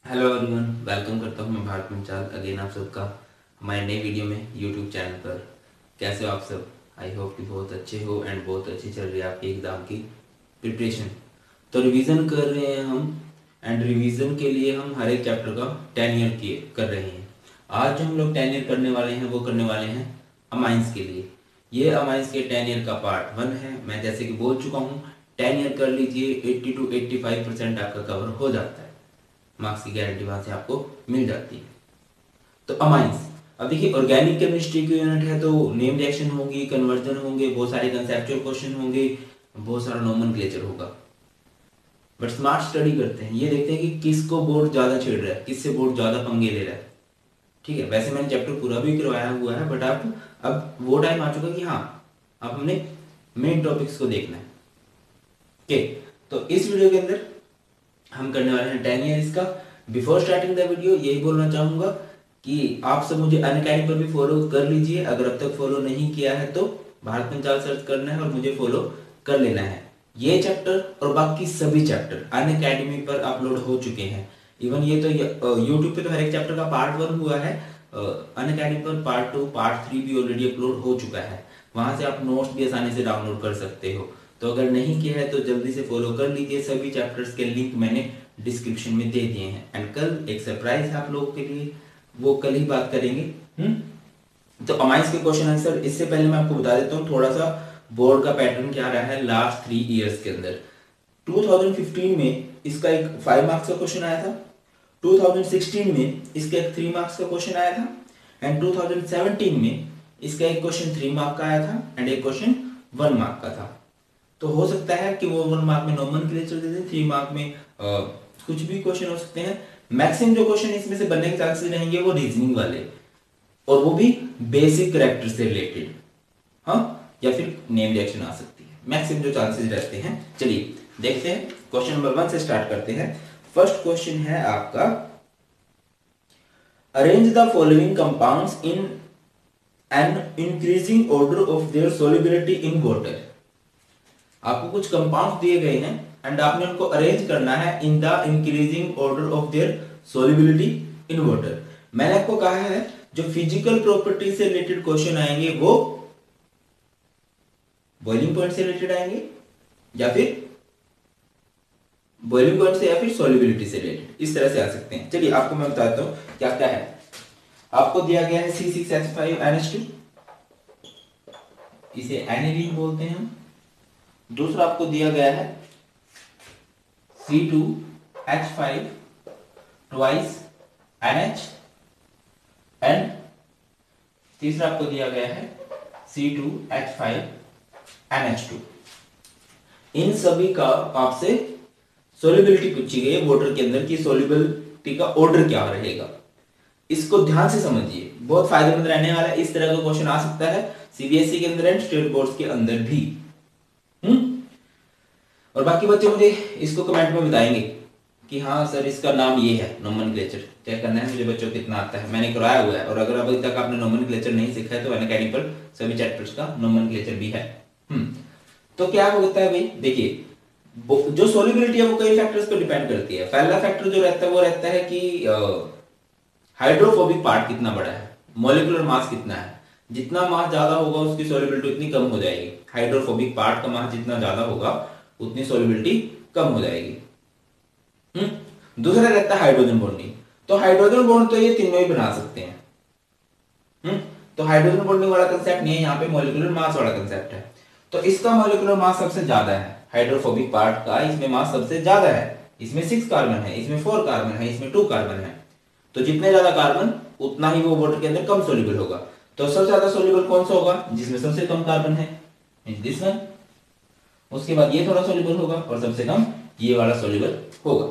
Hello everyone, welcome करता हूँ मैं भारत पंचाल अगेन आप सबका हमारे नए वीडियो में यूट्यूब चैनल पर। कैसे हो आप सब? आई होप कि बहुत अच्छे हो एंड बहुत अच्छी चल रही है आपकी एग्ज़ाम की प्रिपरेशन। तो रिवीजन कर रहे हैं हम एंड रिवीजन के लिए हम हर एक चैप्टर का 10 ईयर किए कर रहे हैं। आज जो हम लोग 10 ईयर करने वाले हैं वो करने वाले हैं अमाइंस के लिए। ये अमाइंस के 10 ईयर का पार्ट 1 है। मैं जैसे कि बोल चुका हूँ, 10 ईयर कर लीजिए, 80 to 85% आपका कवर हो जाता है। मार्क्स की गारंटी वहां से आपको मिल जाती है। तो अमाइंस, अब देखिए ऑर्गेनिक केमिस्ट्री की यूनिट है तो नेम रिएक्शन होगी, कन्वर्जन होंगे, बहुत सारे कंसेप्चुअल क्वेश्चन होंगे, बहुत सारा नोमेनक्लेचर होगा। बट स्मार्ट स्टडी करते हैं, ये देखते हैं कि किसको बोर्ड ज्यादा छेड़ रहा है, किससे बोर्ड ज्यादा पंगे ले रहा है। ठीक है, वैसे मैंने चैप्टर पूरा भी करवाया हुआ है बट अब वो टाइम आ चुका कि हाँ, अब हमने मेन टॉपिक्स को देखना है। ओके, तो इस वीडियो के अंदर हम करने वाले हैं 10 ईयर्स का। बिफोर स्टार्टिंग द वीडियो यही बोलना चाहूंगा कि आप सब मुझे अनअकैडमी पर भी फॉलो कर लीजिए। अगर अब तक फॉलो नहीं किया है तो भारत पंचाल सर्च करना है और मुझे फॉलो कर लेना है। ये चैप्टर और बाकी सभी चैप्टर अनअकैडमी पर अपलोड हो चुके हैं। इवन ये तो यूट्यूब पे तो हर एक चैप्टर का पार्ट 1 हुआ है, अनअकैडमी पर पार्ट 2 पार्ट 3 भी ऑलरेडी अपलोड हो चुका है। वहां से आप नोट्स भी आसानी से डाउनलोड कर सकते हो। तो अगर नहीं किया है तो जल्दी से फॉलो कर लीजिए। सभी चैप्टर्स के लिंक मैंने डिस्क्रिप्शन में दे दिए हैं। एंड कल एक सरप्राइज है आप लोगों के लिए, वो कल ही बात करेंगे। तो अमाइंस के क्वेश्चन आंसर, इससे पहले मैं आपको बता देता हूँ थोड़ा सा बोर्ड का पैटर्न क्या रहा है लास्ट 3 ईयर्स के अंदर। 2015 में इसका एक 5 मार्क्स का क्वेश्चन आया था, 2016 में इसका एक 3 मार्क्स का क्वेश्चन आया था, एंड 2017 में इसका एक क्वेश्चन 3 मार्क का आया था एंड एक क्वेश्चन 1 मार्क का था। तो हो सकता है कि वो 1 मार्क में नोमेनक्लेचर दे दें, 3 मार्क में कुछ भी क्वेश्चन हो सकते हैं। मैक्सिमम जो क्वेश्चन इसमें से बनने के चांसेस रहेंगे वो रीजनिंग वाले, और वो भी बेसिक कैरेक्टर से रिलेटेड। हाँ, या फिर नेम रिएक्शन आ सकती है, मैक्सिमम जो चांसेस रहते हैं। चलिए देखते हैं, क्वेश्चन नंबर 1 से स्टार्ट करते हैं। फर्स्ट क्वेश्चन है आपका, arrange the following compounds in an increasing order of their solubility in water. आपको कुछ कंपाउंड्स दिए गए हैं एंड आपने उनको अरेंज करना है in the increasing order of their solubility in water. मैंने आपको कहा है जो फिजिकल प्रॉपर्टी से रिलेटेड क्वेश्चन आएंगे वो बॉइलिंग पॉइंट से रिलेटेड आएंगे, या फिर बॉइलिंग पॉइंट से, या फिर सॉल्युबिलिटी से रिलेटेड, इस तरह से आ सकते हैं। चलिए आपको मैं बताता हूं क्या क्या है। आपको दिया गया है C6H5NH2, इसे एनिलीन बोलते हैं हम। दूसरा आपको दिया गया है C2H5 ट्वाइस NH, एंड तीसरा आपको दिया गया है C2H5NH2। इन सभी का आपसे सोल्युबिलिटी पूछी गई है वाटर के अंदर की, सोल्युबिलिटी का ऑर्डर क्या रहेगा। इसको ध्यान से समझिए, बहुत फायदेमंद रहने वाला है। इस तरह का क्वेश्चन आ सकता है सीबीएसई के अंदर एंड स्टेट बोर्ड्स के अंदर भी। और बाकी बच्चे मुझे इसको कमेंट में बताएंगे कि हाँ सर इसका नाम ये है, नोमेनक्लेचर चेक करना है मुझे बच्चों को कितना आता है, मैंने करवाया हुआ है। और अगर अभी तक आपने नोमेनक्लेचर नहीं सीखा है तो अनअकैडमी पर सभी चैप्टर्स का नोमेनक्लेचर भी है। तो क्या होता है भाई, देखिए जो सोल्युबिलिटी है वो कई फैक्टर्स पर डिपेंड करती है। पहला फैक्टर जो रहता है वो रहता है कि हाइड्रोफोबिक पार्ट कितना बड़ा है, मॉलिक्यूलर मास कितना है। जितना मास ज्यादा होगा उसकी सोल्युबिलिटी उतनी कम हो जाएगी। हाइड्रोफोबिक पार्ट का मास जितना ज्यादा होगा उतनी सोल्युबिलिटी कम हो जाएगी। दूसरा रहता है हाइड्रोजन बॉन्डिंग। तो हाइड्रोजन बॉन्ड तो ये तीनों ही बना सकते हैं। तो हाइड्रोजन बॉन्डिंग वाला कंसेप्ट नहीं है, यहाँ पे मॉलिक्यूलर मास वाला कंसेप्ट है। तो इसका मॉलिक्यूलर मास सबसे ज्यादा है, हाइड्रोफोबिक पार्ट का इसमें मास सबसे ज्यादा है। इसमें 6 कार्बन है, इसमें 4 कार्बन है, इसमें 2 कार्बन है। तो जितने ज्यादा कार्बन उतना ही वो वाटर के अंदर कम सोल्यूबल होगा। तो सबसे ज्यादा सोल्यूबल कौन सा होगा, जिसमें सबसे कम कार्बन है, दिस वन। उसके बाद ये थोड़ा सोल्यूबल होगा और सबसे कम ये वाला सोल्यूबल होगा।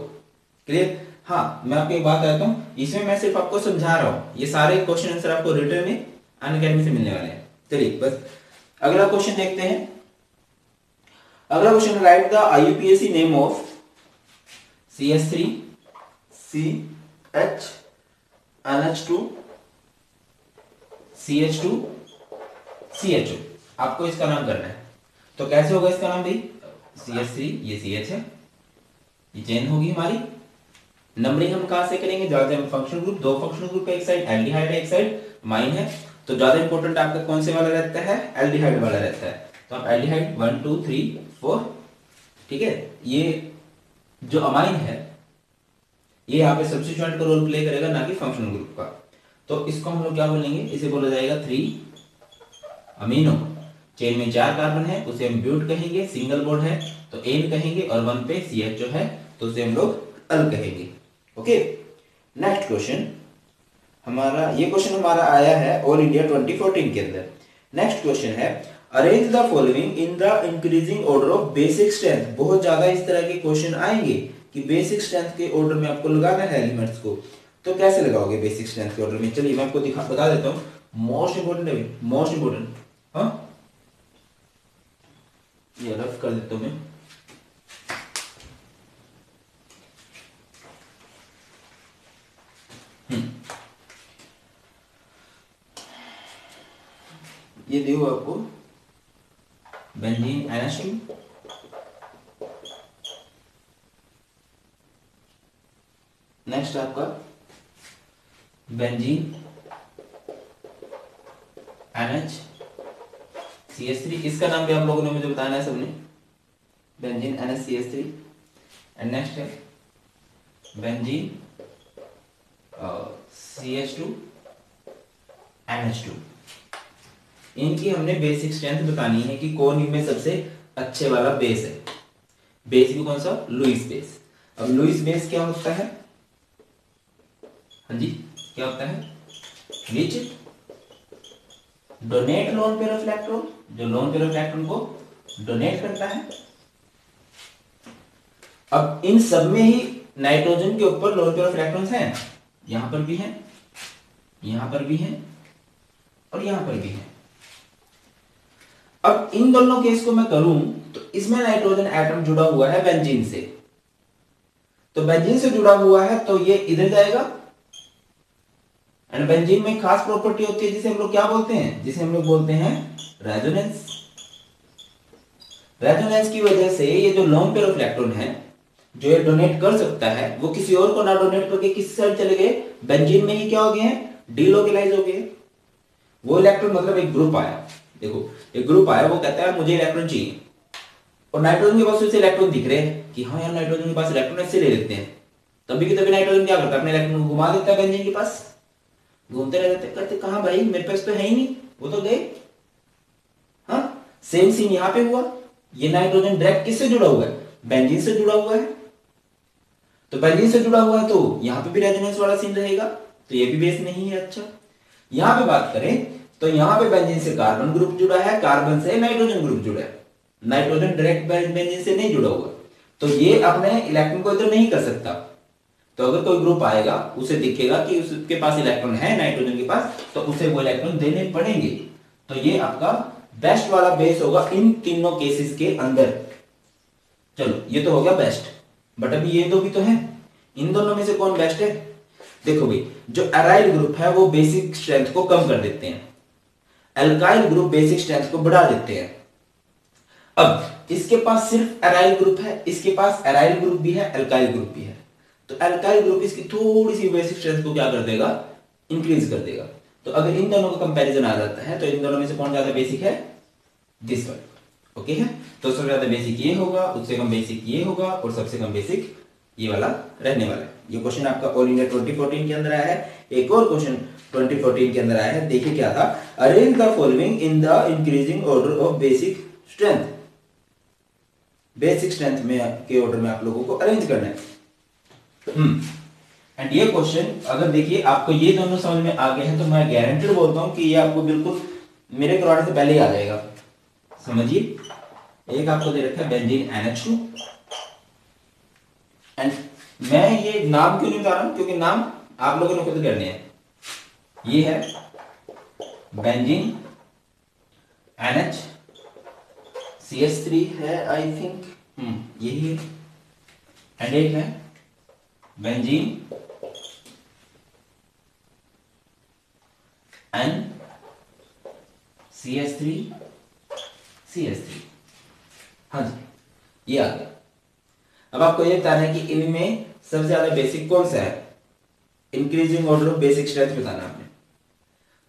क्लियर? हाँ, मैं आपको एक बात बताता हूँ, इसमें मैं सिर्फ आपको समझा रहा हूँ, ये सारे क्वेश्चन आंसर आपको रिटर्न में अनअकैडमी से मिलने वाले हैं। चलिए बस अगला क्वेश्चन देखते हैं। अगला question, right the IUPAC name of CH3 CH NH2 CH2 CHO। आपको इसका नाम करना है। तो कैसे होगा इसका नाम भाई, CH3 ये CH है, ये चेन होगी हमारी, नंबरिंग हम कहां से करेंगे, ज्यादा फंक्शनल ग्रुप, दो फंक्शनल ग्रुप है, एक साइड एल्डिहाइड है, एक साइड माइन है, तो ज्यादा इंपॉर्टेंट आपका कौन से वाला रहता है, एल्डिहाइड वाला रहता है। तो आप एल्डिहाइड 1 2 3 4, ठीक है, ये जो अमाइन है ये यहाँ पे सब्स्टिट्यूएंट का रोल प्ले करेगा, ना कि फंक्शनल ग्रुप का। तो इसको हम लोग क्या बोलेंगे, इसे बोला जाएगा 3 अमीनो। चेन में 4 कार्बन है, उसे हम ब्यूट कहेंगे, सिंगल बॉन्ड है तो एन कहेंगे, और 1 पे CH जो है तो उसे हम लोग अल कहेंगे। ओके, नेक्स्ट क्वेश्चन हमारा, ये क्वेश्चन हमारा आया है ऑल इंडिया 2014 के अंदर। नेक्स्ट क्वेश्चन है, arrange the following in the increasing order of basic strength. बहुत ज्यादा इस तरह के क्वेश्चन आएंगे कि बेसिक स्ट्रेंथ के ऑर्डर में आपको लगाना है एलिमेंट्स को, तो कैसे लगाओगे बेसिक स्ट्रेंथ के ऑर्डर में, चलिए मैं आपको बता देता हूँ। मोस्ट इंपोर्टेंट है, मोस्ट इंपोर्टेंट, हाँ ये रफ कर देता हूं मैं। ये देखो आपको बेंजीन NH2, नेक्स्ट आपका बेंजीन NHCH3, इसका नाम भी आप लोगों ने मुझे बताना है सबने, बेंजीन NHCH3। एंड नेक्स्ट है बेंजीन CH2 NH2। इनकी हमने बेसिक स्ट्रेंथ बतानी है कि कौन इनमें सबसे अच्छे वाला बेस है। बेस भी कौन सा, लुईस बेस। अब लुईस बेस क्या होता है, हाँ जी क्या होता है, which donate lone pair of electron, जो लोन पेयर ऑफ इलेक्ट्रॉन को डोनेट करता है। अब इन सब में ही नाइट्रोजन के ऊपर लोन पेयर ऑफ इलेक्ट्रॉन्स हैं, यहां पर भी हैं, यहां पर भी हैं, और यहां पर भी हैं। अब इन दोनों केस को मैं करूं तो इसमें नाइट्रोजन एटम जुड़ा हुआ है बेंजीन से, तो बेंजीन से जुड़ा हुआ है तो ये इधर जाएगा। एंड बेंजीन में खास प्रॉपर्टी होती है जिसे हम लोग क्या बोलते हैं, जिसे हम लोग बोलते हैं रेजोनेंस। रेजोनेंस की वजह से ये जो लोन पेयर ऑफ इलेक्ट्रॉन है जो ये डोनेट कर सकता है, वो किसी और को ना डोनेट करके किस साइड चले गए, बेंजीन में ही क्या हो गए हैं, डीलोकेलाइज हो गए। वो इलेक्ट्रॉन मतलब एक ग्रुप आया, देखो एक ग्रुप आया, वो कहता है मुझे इलेक्ट्रॉन चाहिए, और नाइट्रोजन के पास उसे इलेक्ट्रॉन दिख रहे हैं कि हाँ यार नाइट्रोजन के पास इलेक्ट्रॉन, ऐसे ले लेते हैं। तभी की तभी नाइट्रोजन क्या करता है, अपने इलेक्ट्रॉन को घुमा देता है बेंजीन के पास, घूमते रह जाते, कहते कहां भाई मेरे पास तो है ही नहीं, वो तो गए। हाँ सेम सीन यहां पे हुआ, ये नाइट्रोजन डायरेक्ट किससे जुड़ा हुआ है, बेंजीन से जुड़ा हुआ है, तो बेंजीन से जुड़ा हुआ है तो यहां पे भी रेजोनेंस वाला सीन रहेगा, तो ये भी बेस नहीं है। अच्छा यहां पे बात करें तो यहां पे बेंजीन से कार्बन ग्रुप जुड़ा है, कार्बन से नाइट्रोजन ग्रुप जुड़ा है, नाइट्रोजन डायरेक्ट बेंजीन से नहीं जुड़ा हुआ, तो ये अपने इलेक्ट्रॉन को इधर नहीं कर सकता। तो अगर कोई ग्रुप आएगा उसे दिखेगा कि उसके पास इलेक्ट्रॉन है नाइट्रोजन के पास, तो उसे वो इलेक्ट्रॉन देने पड़ेंगे। तो ये आपका बेस्ट वाला बेस होगा इन तीनों केसेस के अंदर। चलो ये तो हो गया बेस्ट, बट अभी ये दो भी तो है, इन दोनों में से कौन बेस्ट है। देखो भाई जो एराइल ग्रुप है वो बेसिक स्ट्रेंथ को कम कर देते हैं, एल्काइल ग्रुप बेसिक स्ट्रेंथ को बढ़ा देते हैं। अब इसके पास सिर्फ एराइल ग्रुप है, इसके पास एराइल ग्रुप भी है, एल्काइल ग्रुप भी है, तो एल्काइल ग्रुप इसकी थोड़ी सी बेसिक स्ट्रेंथ को क्या कर देगा, इंक्रीज कर देगा। तो अगर इन दोनों का कंपैरिजन आ जाता है तो इन दोनों में से कौन ज्यादा बेसिक है, दिस वन। ओके है, तो सबसे ज्यादा बेसिक ये होगा, उससे कम बेसिक ये होगा, और सबसे कम बेसिक ये वाला रहने वाला है। ये क्वेश्चन आपका ऑल इंडिया 2014 के अंदर आया है। एक और क्वेश्चन 2014 के अंदर आया है, देखिए क्या था, arrange the following in the increasing order of basic strength. Basic strength में के ऑर्डर में आप लोगों को अरेंज करना है। एंड ये क्वेश्चन अगर देखिए आपको ये दोनों समझ में आ गए हैं तो मैं गारंटेड बोलता हूं कि ये आपको बिल्कुल मेरे करवाने से पहले ही आ जाएगा। समझिए, एक आपको दे रखा है बेंजीन NH2, एंड मैं ये नाम क्यों नहीं बता रहा हूं, क्योंकि नाम आप लोगों ने खुद करने हैं। ये है बेंजीन NHCH3 है आई थिंक, यही है, एंड एक है बेंजीन NCH3CH3। हाँ जी ये आ गया। अब आपको ये बताना है कि इनमें सबसे ज्यादा बेसिक कौन सा है? Increasing order of basic strength बताना आपने।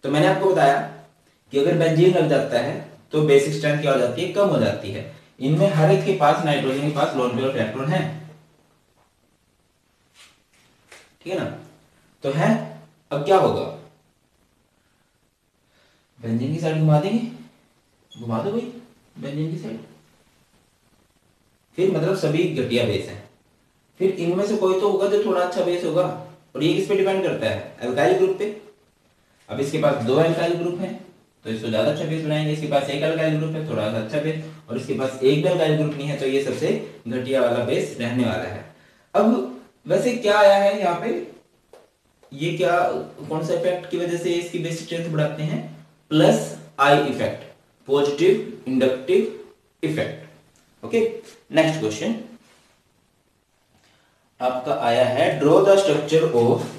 तो मैंने आपको बताया कि अगर बेंजीन लग जाता है तो बेसिक स्ट्रेंथ क्या हो जाती है? कम हो जाती है। इनमें हर एक के पास, नाइट्रोजन के पास लोन पेयर ऑफ इलेक्ट्रॉन है, ठीक है ना? तो है, अब क्या होगा? बेंजीन की साइड घुमा देंगे, घुमा दो भाई बेंजीन की साइड। फिर मतलब सभी घटिया बेस हैं, फिर इनमें से कोई तो होगा जो थोड़ा अच्छा बेस होगा, और ये किस पे डिपेंड करता है? अल्काइल ग्रुप पे। अब इसके पास 2 अल्काइल ग्रुप हैं तो इसको ज्यादा अच्छा बेस बनाएंगे, इसके पास 1 अल्काइल ग्रुप है थोड़ा सा अच्छा बेस, और इसके पास 1 भी अल्काइल ग्रुप नहीं है तो ये सबसे घटिया वाला बेस रहने वाला है। अब वैसे क्या आया है यहाँ पे, ये क्या, कौन सा इफेक्ट की वजह से इसकी बेसिक स्ट्रेंथ बढ़ाते हैं? Plus I effect, positive inductive effect. Okay, next question आपका आया है, ड्रॉ द स्ट्रक्चर ऑफ,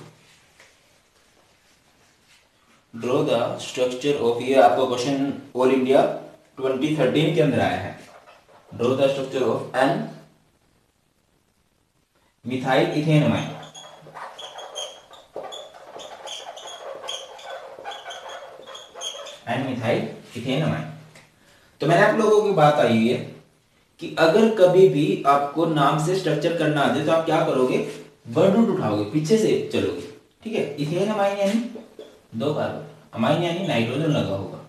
ये आपका क्वेश्चन ऑल इंडिया 2013 के अंदर आया है। Draw the structure of N methyl ethanamine. N methyl ethanamine. तो मैंने आप लोगों की बात आई है कि अगर कभी भी आपको नाम से स्ट्रक्चर करना आ जाए तो आप क्या करोगे? वर्ड रूट उठाओगे, पीछे से चलोगे, ठीक है? इथेनमाइन यानी 2 कार्बन, अमाइन यानी नाइट्रोजन लगा होगा,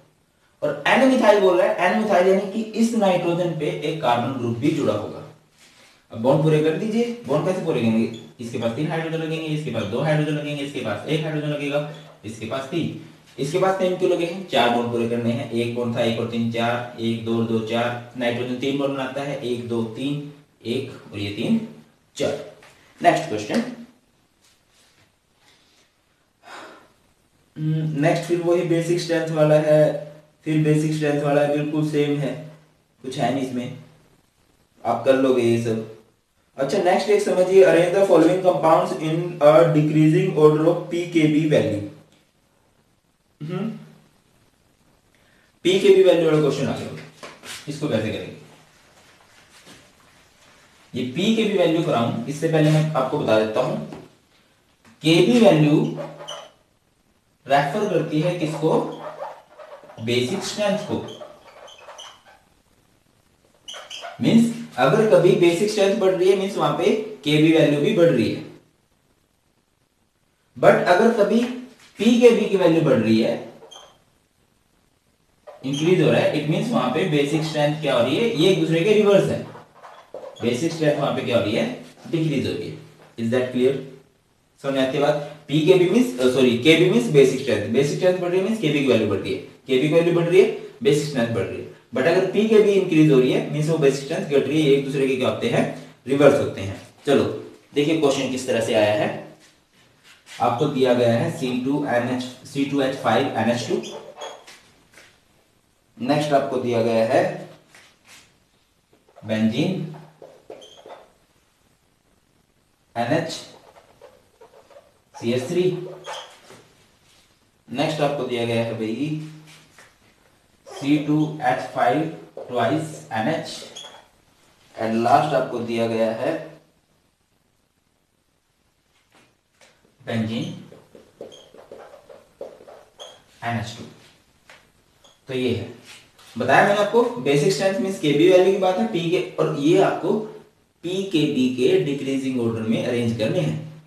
और एन मिथाइल बोल रहा है, एन मिथाइल यानी कि इस नाइट्रोजन पे एक कार्बन ग्रुप भी जुड़ा होगा। अब बॉन्ड पूरे कर दीजिए। बॉन्ड कैसे पूरे करेंगे? इसके पास 3 हाइड्रोजन लगेंगे, इसके पास 2 हाइड्रोजन लगेंगे, इसके पास 1 हाइड्रोजन लगेगा, इसके पास 3, इसके पास 3 क्यों लगे हैं? 4 बॉन्ड पूरे करने हैं। एक बॉन्ड था, 1 और 3 4, 1 2 2 4, नाइट्रोजन 3 बॉन्ड बनाता है, 1 2 3 1, और ये 3 4। नेक्स्ट क्वेश्चन, नेक्स्ट फिर वही बेसिक स्ट्रेंथ वाला है, फिर बेसिक स्ट्रेंथ वाला है, बिल्कुल सेम है, कुछ है नहीं इसमें, आप कर लोगे ये सब। अच्छा, नेक्स्ट एक समझिए, arrange the following compounds in a decreasing order of pKb value. PKb value वाला क्वेश्चन आ गया, इसको कैसे करेंगे? ये पीकेबी वैल्यू कराऊं इससे पहले मैं आपको बता देता हूं, केबी वैल्यू रेफर करती है किसको? बेसिक स्ट्रेंथ को। मींस अगर कभी बेसिक स्ट्रेंथ बढ़ रही है मींस वहां पे केबी वैल्यू भी बढ़ रही है, बट अगर कभी पीकेबी की वैल्यू बढ़ रही है, इंक्रीज हो रहा है, इट मींस वहां पे बेसिक स्ट्रेंथ क्या हो रही है? ये एक दूसरे के रिवर्स है। बेसिक स्ट्रेंथ वहां पे क्या हो रही है? डिक्रीज हो रही है। Is that clear? समझ आती है बात? PKb means sorry Kb means basic strength, basic strength बढ़ रही है मींस केबी की वैल्यू बढ़ रही है, केबी की वैल्यू बढ़ रही है, बेसिक स्ट्रेंथ बढ़ रही है। बट अगर पीकेबी इंक्रीज हो रही है मींस वो बेसिक स्ट्रेंथ घट रही है, एक दूसरे के क्या होते हैं? रिवर्स होते हैं। चलो देखिए क्वेश्चन किस तरह से आया है। आपको दिया गया है C2H5NH2। नेक्स्ट आपको दिया गया है बेंजीन NHCH3। नेक्स्ट आपको दिया गया है भाई C2H5 twice NH, and last आपको दिया गया है बेंजीन NH2। तो ये है, बताया मैंने आपको बेसिक स्ट्रेंथ मींस केबी वैल्यू की बात है, पी के, और ये आपको पीकेबी के डिक्रीजिंग ऑर्डर में अरेंज करने हैं।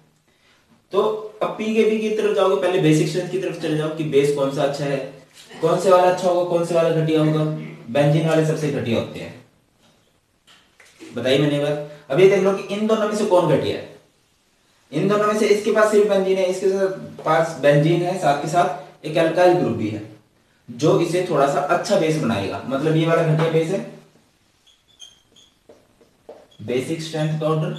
तो अब पीकेबी की तरफ जाओगे, पहले बेसिक स्ट्रेंथ की तरफ चले जाओ कि बेस कौन सा अच्छा है, कौन से वाला अच्छा होगा, कौन से वाला घटिया होगा। बेंजीन वाले सबसे घटिया होते हैं, बताइए मैंने बात। अब ये देख लो कि इन दोनों में से कौन घटिया है। इन दोनों में से इसके पास सिर्फ बेंजीन है, इसके पास बेंजीन है, साथ के साथ एक अल्काइल ग्रुप भी है जो इसे थोड़ा सा अच्छा बेस बनाएगा। मतलब ये वाला घटिया बेस है, बेसिक स्ट्रेंथ का ऑर्डर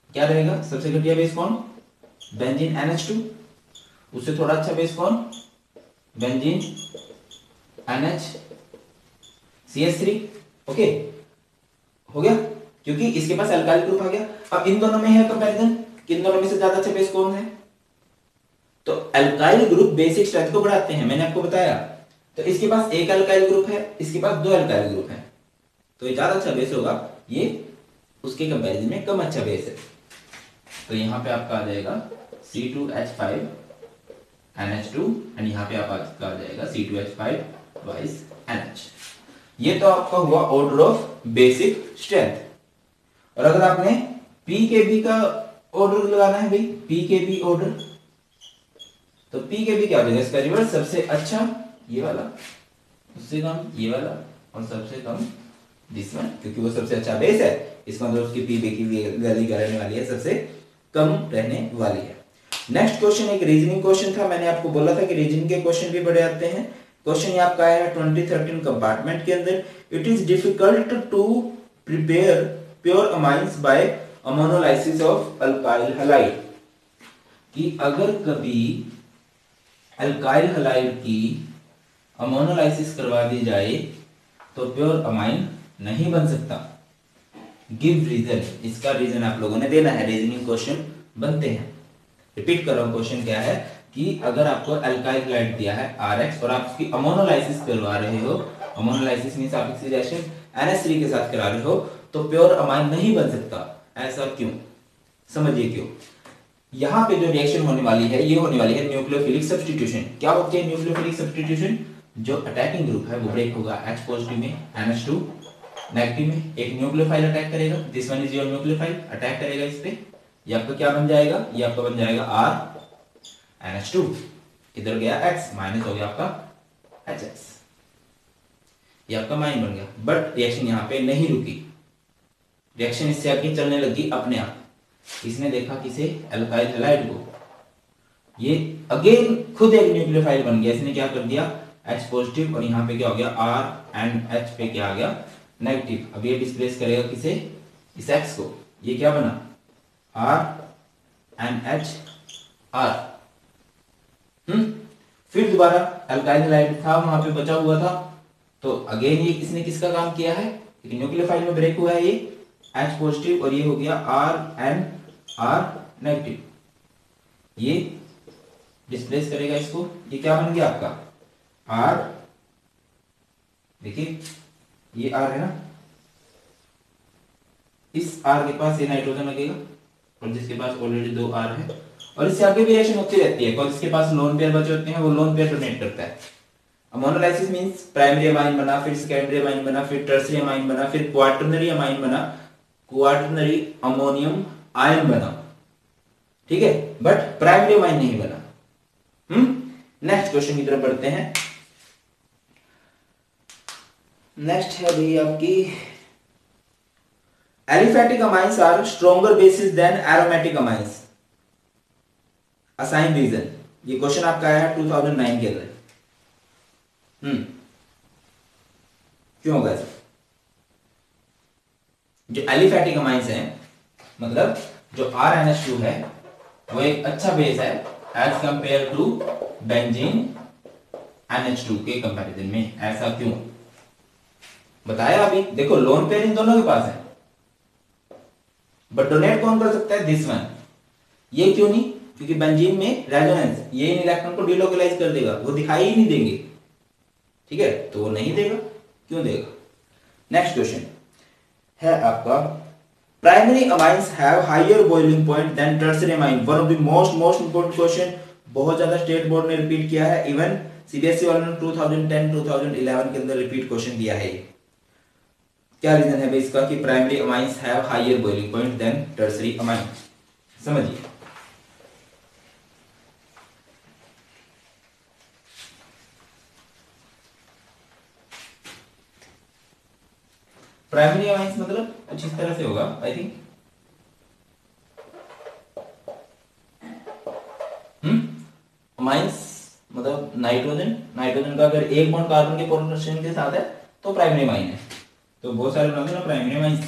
क्या रहेगा? सबसे घटिया बेस कौन? Benzene NH2। उससे थोड़ा अच्छा बेस कौन? Benzene NHCH3। ओके, हो गया, क्योंकि इसके पास अल्काइल ग्रुप आ गया। अब इन दोनों में है कंपैरिजन, किन दोनों में से ज्यादा अच्छा बेस कौन है? तो अल्काइल ग्रुप बेसिक स्ट्रेंथ को बढ़ाते हैं, मैंने आपको बताया। तो इसके पास एक अल्काइल ग्रुप है, इसके पास 2 अल्काइल ग्रुप है, तो ये ज्यादा अच्छा बेस होगा ये उसके कंपैरिजन में कम अच्छा बेस है। तो यहाँ पे आपका आ जाएगा C2H5NH2 एंड यहाँ पे आपका आ जाएगा C2H5 ट्वाइस NH। ये तो आपका हुआ ऑर्डर ऑफ बेसिक स्ट्रेंथ। और अगर आपने पीकेबी का ऑर्डर लगाना है भाई, पीकेबी ऑर्डर, तो पीकेबी क्या हो जाएगा इसका रिवर्स, सबसे अच्छा ये वाला, उससे कम ये वाला, और सबसे कम दिस वन, क्योंकि वो सबसे अच्छा बेस है, इसका मतलब उसकी पीबी की वैल्यू क्या रहने वाली है, सबसे कम रहने वाली है। नेक्स्ट क्वेश्चन एक रीजनिंग क्वेश्चन था। मैंने आपको बोला था कि रीजनिंग के क्वेश्चन भी बड़े आते हैं। क्वेश्चन ये आपका आया है 2013 कंपार्टमेंट के अंदर। It is difficult to prepare pure amines by ammonolysis of alkyl halide, कि अगर कभी अल्काइल हैलाइड की अमोनोलाइसिस करवा दी जाए तो प्योर अमाइन नहीं बन सकता। गिव रीजन, इसका रीजन आप लोगों ने देना है। रीजनिंग क्वेश्चन बनते हैं। रिपीट कर रहा हूं, क्वेश्चन क्या है कि अगर आपको अल्काइल हैलाइड दिया है RX और आप उसकी अमोनोलाइसिस करवा रहे हो, अमोनोलाइसिस मींस आप ऑक्सीडेशन NH3 के साथ करा रहे हो, तो प्योर अमाइन नहीं बन सकता। ऐसा क्यों, समझिए क्यों। यहां पे जो रिएक्शन होने वाली है ये होने वाली है न्यूक्लियोफिलिक सब्स्टिट्यूशन। क्या होती है न्यूक्लियोफिलिक सब्स्टिट्यूशन? जो अटैकिंग ग्रुप है वो ब्रेक होगा H पॉजिटिव में, NH2 नेगेटिव में, एक न्यूक्लियोफाइल अटैक करेगा, this one is your nucleophile, attack करेगा इस पे, ये आपका क्या बन जाएगा, ये आपका बन जाएगा R NH2, इधर गया X, माइनस हो गया आपका HX, ये आपका माइन बन गया। बट रिएक्शन यहाँ पे नहीं रुकी, रिएक्शन इससे आगे चलने लगी अपने आप। इसने देखा किसे, अल्काइल हैलाइड को, ये अगेन खुद एक न्यूक्लियोफाइल बन गया, इसने क्या कर दिया H पॉजिटिव, और यहाँ पे क्या हो गया R एंड H पे क्या आ गया नेगेटिव। अब ये डिस्प्लेस करेगा किसे, इस X को, ये क्या बना R एंड H R। फिर दोबारा अल्काइल हैलाइड था वहां पे बचा हुआ था, तो अगेन ये इसने किसका काम किया है, न्यूक्लियोफाइल में ब्रेक हुआ है ये H पॉजिटिव, और ये हो गया R एंड R नेगेटिव, ये डिस्प्लेस करेगा इसको, ये क्या बन गया आपका R, देखिए ये R है ना, इस R के पास ये नाइट्रोजन लगेगा, और जिसके पास ऑलरेडी 2 R है, और इससे आगे भी रिएक्शन होती रहती है, और जिसके पास लोन पेयर बचे होते हैं वो लोन पेयर डोनेट करता है। अमोनोलाइसिस मींस प्राइमरी अमाइन बना, फिर सेकेंडरी अमाइन बना, फिर टर्शियरी अमाइन बना, फिर क्वाटरनरी अमाइन बना, क्वाटरनरी अमोनियम आयन बना, ठीक है, बट प्राइमरी अमाइन नहीं बना। नेक्स्ट क्वेश्चन की तरफ बढ़ते हैं। नेक्स्ट है भाई आपकी aliphatic amines are stronger bases than aromatic amines, assign reason. ये क्वेश्चन आपका आया है 2009 के अंदर। क्यों होगा ऐसा? जो एलिफैटिक अमाइंस हैं, मतलब जो RNH2 है वो एक अच्छा बेस है as compare to benzene NH2 के कंपैरिजन में। ऐसा क्यों बताया अभी। देखो लोन पेयर इन दोनों के पास है, बट डोनेट कौन कर सकता है, दिस वन। ये क्यों नहीं, क्योंकि बेंजीन में रेजोनेंस, ये इन इलेक्ट्रॉन को डिलोकलाइज कर देगा, वो दिखाई ही नहीं देंगे, ठीक है, तो वो नहीं देगा। क्यों देगा। नेक्स्ट क्वेश्चन है आपका primary amines have higher boiling point than tertiary amine. One of the most important question, बहुत ज्यादा स्टेट बोर्ड ने रिपीट किया है, इवन सीबीएसई वालों ने 2010-2011 के अंदर रिपीट क्वेश्चन दिया है। क्या रीजन है भाई इसका कि primary amines have higher boiling point than tertiary amine, समझिए। प्राइमरी अमाइंस मतलब कुछ इस तरह से होगा आई थिंक। अमाइंस मतलब नाइट्रोजन का अगर एक बॉन्ड कार्बन के पोजीशन के साथ है तो प्राइमरी अमाइन है। तो बहुत सारे लोग ना प्राइमरी अमाइंस,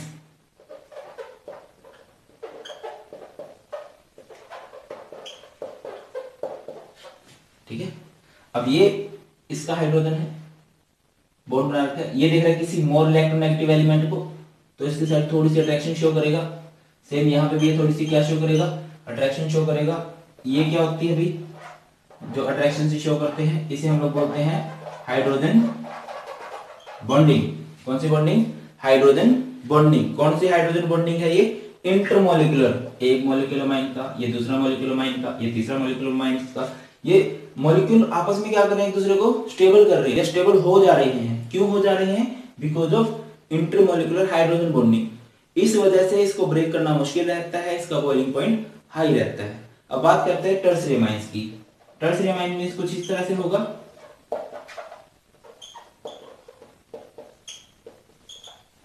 ठीक है। अब ये इसका हाइड्रोजन है, बॉन्ड बना रखा है, ये देख रहा है किसी मोर इलेक्ट्रोनेगेटिव एलिमेंट को, तो इसके साथ थोड़ी सी अट्रैक्शन शो करेगा। सेम यहाँ पे भी ये थोड़ी सी क्या शो करेगा, अट्रैक्शन शो करेगा। ये क्या होती है भाई, जो अट्रैक्शन से शो करते हैं इसे हम लोग बोलते हैं हाइड्रोजन बॉन्डिंग। कौन सी बॉन्डिंग, हाइड्रोजन बॉन्डिंग। कौन सी हाइड्रोजन बॉन्डिंग है ये? इंटरमोलिकुलर, एक मॉलिक्यूलर का, ये दूसरा मॉलिक्यूलर का, ये तीसरा मॉलिक्यूलर का, ये मॉलिक्यूल आपस में क्या कर रहे हैं? एक दूसरे को स्टेबल कर रहे हैं, स्टेबल हो जा रहे हैं। क्यों हो जा रहे हैं? Because of intermolecular hydrogen bonding. इस वजह से इसको ब्रेक करना मुश्किल रहता है, इसका बॉइलिंग पॉइंट हाई रहता है। अब बात करते हैं टर्सरी अमाइंस की। टर्सरी अमाइन में कुछ इस तरह से होगा,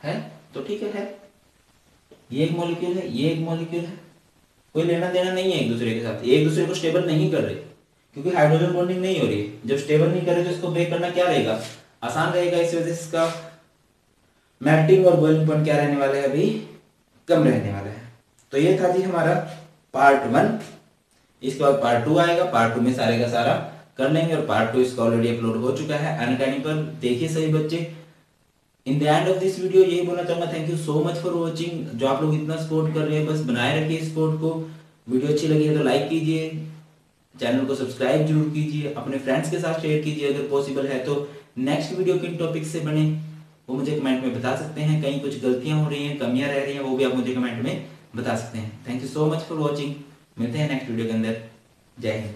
है तो ठीक है, ये एक मॉलिक्यूल है, ये एक मॉलिक्यूल है, कोई लेना देना नहीं है एक दूसरे के साथ, एक दूसरे को स्टेबल नहीं कर रहे क्योंकि हाइड्रोजन बॉन्डिंग नहीं हो रही है। जब स्टेबल नहीं कर रहे तो इसको ब्रेक करना क्या रहेगा? आसान रहेगा। इस वजह से इसका मेल्टिंग और बॉइलिंग पॉइंट क्या रहने वाला है? अभी कम रहने वाला है। तो ये था जी हमारा पार्ट 1। इसके बाद पार्ट 2 आएगा। पार्ट 2 में सारे का सारा कर लेंगे और पार्ट 2 इसका ऑलरेडी अपलोड हो चुका है अनअकैडमी पर। देखिए सभी बच्चे, in the end of this video यही बोलना चाहूंगा, thank you so much for watching. जो आप लोग इतना सपोर्ट कर रहे हैं, बस बनाए रखिए सपोर्ट को। वीडियो अच्छी लगी है तो लाइक कीजिए, चैनल को सब्सक्राइब जरूर कीजिए, अपने फ्रेंड्स के साथ शेयर कीजिए अगर पॉसिबल है तो। नेक्स्ट वीडियो किन टॉपिक से बने वो मुझे कमेंट में बता सकते हैं। कहीं कुछ गलतियां हो रही हैं, कमियां रह रही हैं, वो भी आप मुझे कमेंट में बता सकते हैं। Thank you so much for watching. मिलते हैं नेक्स्ट वीडियो के अंदर। जय हिंद।